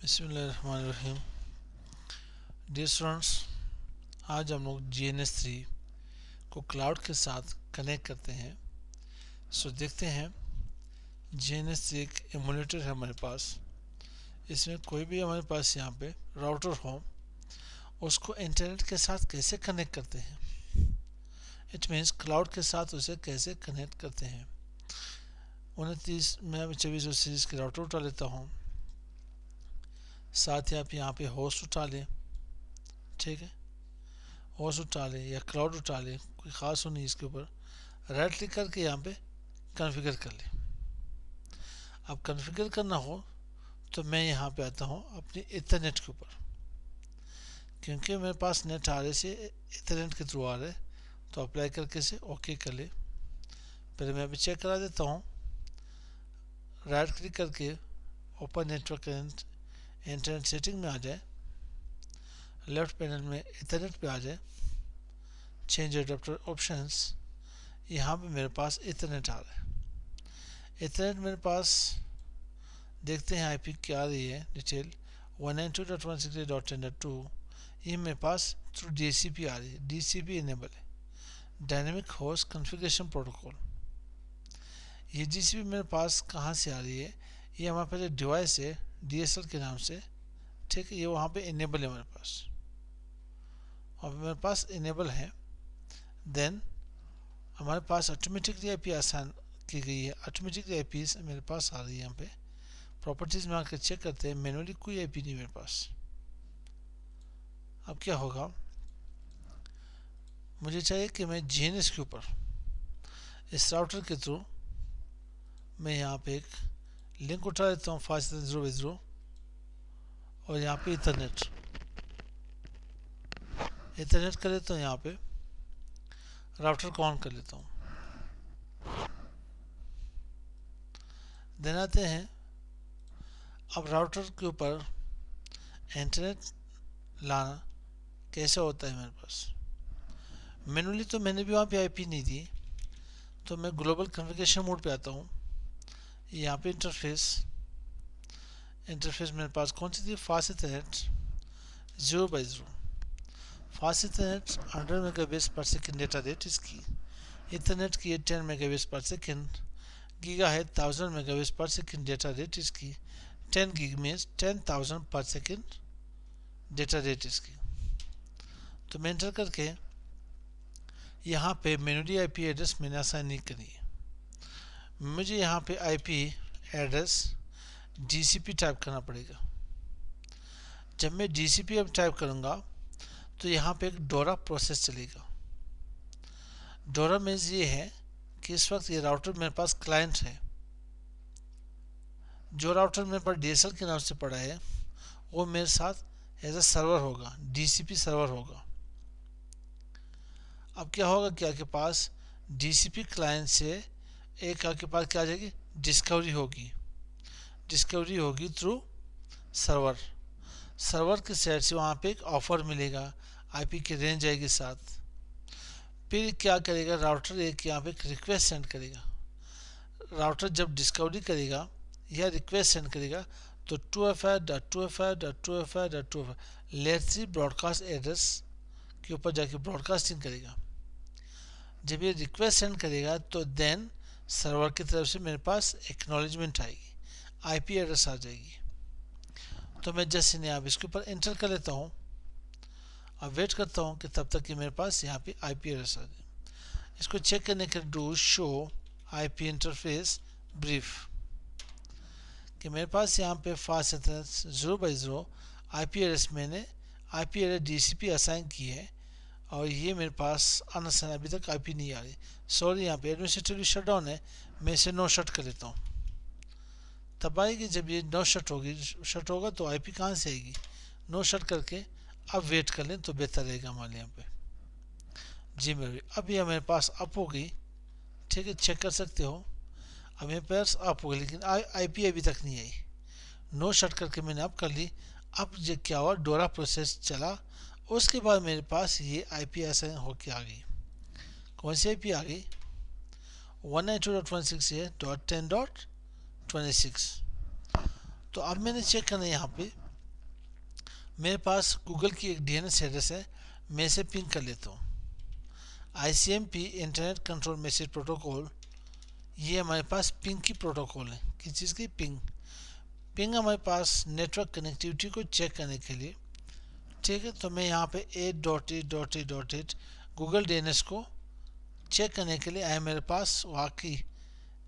बिस्मिल्लाहिर्रहमानिर्रहीम। Dear students, आज हम लोग GNS3 को क्लाउड के साथ कनेक्ट करते हैं। देखते हैं, GNS3 एक एमुलेटर है हमारे पास। इसमें कोई भी हमारे पास यहाँ पे राउटर हो, उसको इंटरनेट के साथ कैसे कनेक्ट करते हैं, इट मीन्स क्लाउड के साथ उसे कैसे कनेक्ट करते हैं। 29 मैं 2400 सीरीज़ की राउटर उठा लेता हूँ, साथ ही आप यहाँ पे होस्ट उठा लें। ठीक है, होस्ट उठा लें या क्लाउड उठा लें, कोई ख़ास हो नहीं। इसके ऊपर राइट क्लिक करके यहाँ पे कॉन्फ़िगर कर लें। अब कॉन्फ़िगर करना हो तो मैं यहाँ पे आता हूँ अपनी इथरनेट के ऊपर, क्योंकि मेरे पास नेट आ रहे से इथरनेट के थ्रू आ रहे, तो अप्लाई करके से ओके कर ले। पहले मैं अभी चेक करा देता हूँ। राइट क्लिक करके open network and internet setting में आ जाए, लेफ्ट पैनल में इथरनेट पे आ जाए, चेंज एडाप्टर ऑप्शंस। यहाँ पे मेरे पास इथरनेट आ रहा है। इथरनेट मेरे पास देखते हैं आईपी क्या आ रही है डिटेल 192.168.10.2। ये मेरे पास थ्रू DHCP आ रही है। DHCP इनेबल है, डायनेमिक होस्ट कॉन्फ़िगरेशन प्रोटोकॉल। ये DHCP मेरे पास कहाँ से आ रही है? ये हमारे पास एक डिवाइस है DSL के नाम से। ठीक है, ये वहाँ पे इनेबल है मेरे पास, और मेरे पास इनेबल है। देन हमारे पास ऑटोमेटिकली आईपी आसान की गई है। ऑटोमेटिकली आईपी मेरे पास आ रही है। यहाँ पे प्रॉपर्टीज में आकर चेक करते हैं, मैनुअली कोई आईपी नहीं मेरे पास। अब क्या होगा, मुझे चाहिए कि मैं GNS के ऊपर इस राउटर के थ्रू मैं यहाँ पे एक लिंक उठा लेता हूँ 5.0.0 और यहाँ पे इथरनेट कर लेता हूँ। यहाँ पे राउटर को ऑन कर लेता हूँ। देन आते हैं, अब राउटर के ऊपर इंटरनेट लाना कैसे होता है मेरे पास। मैनुअली तो मैंने भी वहाँ पे आईपी नहीं दी, तो मैं ग्लोबल कॉन्फ़िगरेशन मोड पे आता हूँ। यहाँ पे इंटरफेस मेरे पास कौन सी थी? Fast Ethernet 0/0। Fast Ethernet 100 megabits पर सेकेंड डेटा रेट इसकी। इथरनेट की 10 मेगाबिट्स पर सेकेंड। गीगा है 1000 मेगाबिट्स पर सेकेंड डेटा रेट इसकी। 10 गीग मीन्स 10,000 पर सेकेंड डेटा रेट इसकी। तो मैं एंटर करके यहाँ पे मैनुअली आईपी एड्रेस मैंने असाइन नहीं करी है। मुझे यहाँ पे आईपी एड्रेस DCP टाइप करना पड़ेगा। जब मैं DCP अब टाइप करूँगा तो यहाँ पे एक डोरा प्रोसेस चलेगा। डोरा मीन्स ये है कि इस वक्त ये राउटर मेरे पास क्लाइंट है। जो राउटर मेरे पास DSL के नाम से पड़ा है वो मेरे साथ एज ए सर्वर होगा, DCP सर्वर होगा। अब क्या होगा कि आपके पास DCP क्लाइंट से एक आपके पास क्या आ जाएगी, डिस्कवरी होगी थ्रू सर्वर के साइड से। वहाँ पे एक ऑफर मिलेगा, आईपी की रेंज आएगी साथ। फिर क्या करेगा राउटर, एक यहाँ पे एक रिक्वेस्ट सेंड करेगा। राउटर जब डिस्कवरी करेगा या रिक्वेस्ट सेंड करेगा तो 2FI.2FI.2FI.2FI लेयर 3 ब्रॉडकास्ट एड्रेस के ऊपर जाके ब्रॉडकास्टिंग करेगा। जब ये रिक्वेस्ट सेंड करेगा तो देन सर्वर की तरफ से मेरे पास एक्नॉलेजमेंट आएगी, आईपी एड्रेस आ जाएगी। तो मैं जस्ट इन्हें आप इसके ऊपर एंटर कर लेता हूँ। अब वेट करता हूँ कि तब तक कि मेरे पास यहाँ पे आईपी एड्रेस आ जाए। इसको चेक करने के do show IP interface brief कि मेरे पास यहाँ पे फास्ट इथरनेट 0/0 आईपी एड्रेस मैंने आईपी एड्रेस DCP असाइन की है, और ये मेरे पास अनअसाइन अभी तक आईपी नहीं आ रही। सॉरी, यहाँ पे एडमिनिस्ट्रेटिव शटडाउन है, मैं इसे नो शट कर लेता हूँ। तब आएगी जब ये नो शट होगा तो आईपी कहाँ से आएगी। नो शट करके अब वेट कर लें तो बेहतर रहेगा हमारे यहाँ पे। जी मेरे अब यह मेरे पास अप हो गई। ठीक है, चेक कर सकते हो, अब मेरे पास अप हो गई, लेकिन आईपी अभी तक नहीं आई। नो शट करके मैंने अप कर ली। अब जो क्या हुआ, डोरा प्रोसेस चला, उसके बाद मेरे पास ये आईपी असाइन होके आ गई। कौन सी आईपी आ गई? 192.168.10.26। तो अब मैंने चेक करना है यहाँ पे मेरे पास गूगल की एक डीएनएस एड्रेस है, मैं इसे पिंग कर लेता हूँ। ICMP internet control message protocol, ये हमारे पास पिंग की प्रोटोकॉल है। किस चीज़ की? पिंग। पिंग हमारे पास नेटवर्क कनेक्टिविटी को चेक करने के लिए, ठीक है। तो मैं यहाँ पे 8.8.8.8 गूगल डीएनएस को चेक करने के लिए आए, मेरे पास वाकई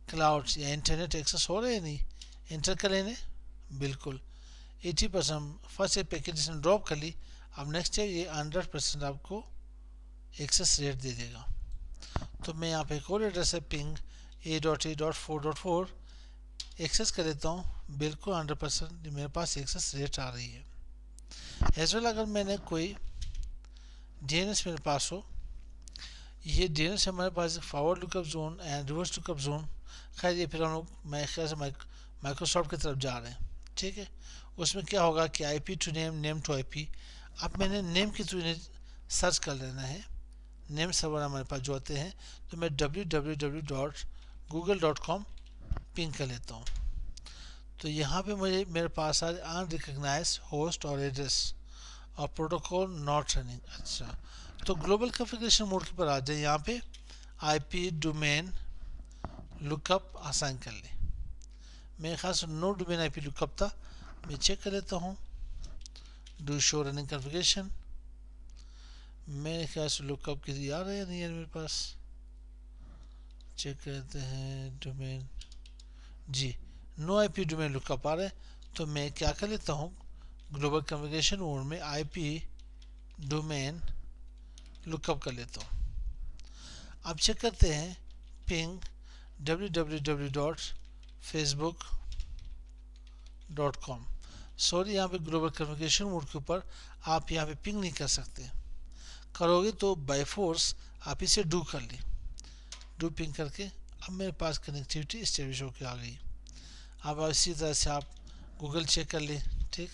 क्लाउड्स या इंटरनेट एक्सेस हो रहे हैं नहीं, इंटर कर लेने बिल्कुल 80%। फर्स्ट एक पैकेज ड्रॉप कर ली, अब नेक्स्ट है ये 100% आपको एक्सेस रेट दे देगा। तो मैं यहाँ पे एक और एड्रेस है पिंग 8.8.4.4 एक्सेस कर देता हूँ, बिल्कुल 100% मेरे पास एक्सेस रेट आ रही है। एज वेल अगर मैंने कोई डीएनएस मेरे पास हो, ये डीएनएस हमारे पास forward lookup zone and reverse lookup zone, खैर ये फिर हम लोग मैं ख्याल से माइक्रोसॉफ्ट की तरफ जा रहे हैं, ठीक है। उसमें क्या होगा कि IP to name, name to IP। अब मैंने नेम के थ्रू इन्हें सर्च कर लेना है, नेम सर्वर हमारे पास जो आते हैं, तो मैं www.google.com पिंग कर लेता हूँ। तो यहाँ पे मुझे मेरे पास आ अनरिकग्नाइज होस्ट और एड्रेस और प्रोटोकॉल नॉट रनिंग। अच्छा, तो ग्लोबल कॉन्फ़िगरेशन मोड के पर आ जाए, यहाँ पे IP डोमेन लुकअप असाइन कर ले। मेरे ख्याल से नो डोमेन IP लुकअप था, मैं चेक कर लेता हूँ। डू शो रनिंग कॉन्फ़िगरेशन, मेरे ख्याल से लुकअप किसी आ रहा है नहीं है मेरे पास, चेक करते हैं। डोमेन जी, नो IP डोमेन लुकअप आ रहा है, तो मैं क्या कर लेता हूँ, ग्लोबल कम्युनिकेशन मोड में IP डोमेन लुकअप कर लेता हूँ। अब चेक करते हैं पिंग www.facebook.com। सॉरी, यहाँ पे ग्लोबल कम्युनिकेशन मोड के ऊपर आप यहाँ पे पिंग नहीं कर सकते, करोगे तो बाय फोर्स आप इसे डू कर ले। डू पिंग करके अब मेरे पास कनेक्टिविटी इस्टेब्लिश होकर आ गई। अब इसी तरह से आप गूगल चेक कर ले, ठीक।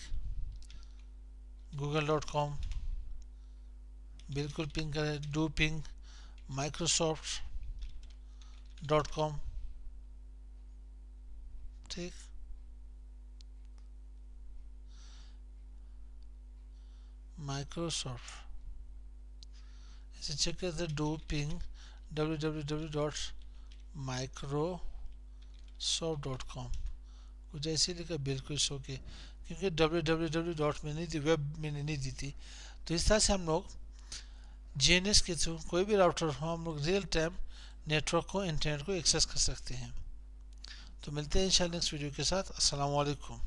google.com बिल्कुल पिंग करें, डू पिंग microsoft.com, ठीक। माइक्रोसॉफ्ट इसे चेक करते हैं, डू पिंग www.microsoft.com, कुछ ऐसे लिखा, बिल्कुल शो के, क्योंकि www. में नहीं थी, वेब में नहीं दी थी। तो इस तरह से हम लोग जीएनएस के थ्रू कोई भी राउटर हो, हम लोग रियल टाइम नेटवर्क को, इंटरनेट को एक्सेस कर सकते हैं। तो मिलते हैं इंशाल्लाह नेक्स्ट वीडियो के साथ। अस्सलाम वालेकुम।